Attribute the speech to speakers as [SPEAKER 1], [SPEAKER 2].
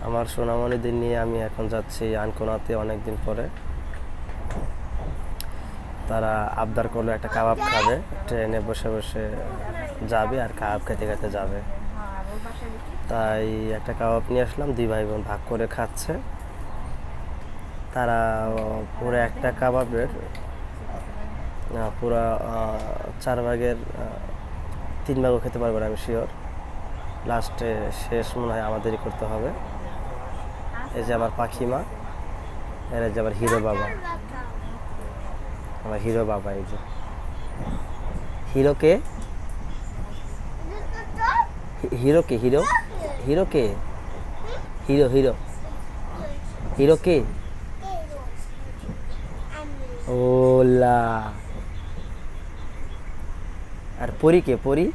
[SPEAKER 1] আমার সোনামণিদের নিয়ে আমি এখন যাচ্ছি আনকোনাতে অনেকদিন পরে। তারা আবদার করলো একটা কাবাব খাবে, ট্রেনে বসে বসে যাবে আর কাবাব খেতে খেতে যাবে। তাই একটা কাবাব নিয়ে আসলাম, দুই ভাই বোন ভাগ করে খাচ্ছে। তারা পুরো একটা কাবাবের পুরো 4 ভাগের 3 ভাগও খেতে পারবে না, আমি শিওর। লাস্টে শেষ মনে হয় আমাদেরই করতে হবে। এই যে আমার পাখিমা, এর যে আমার হিরো বাবা, আমার হিরো বাবা। এই যে হিরোকে, হিরোকে, হিরো হিরোকে, হিরো হিরো হিরোকে, ওলা। আর পরীকে, পরী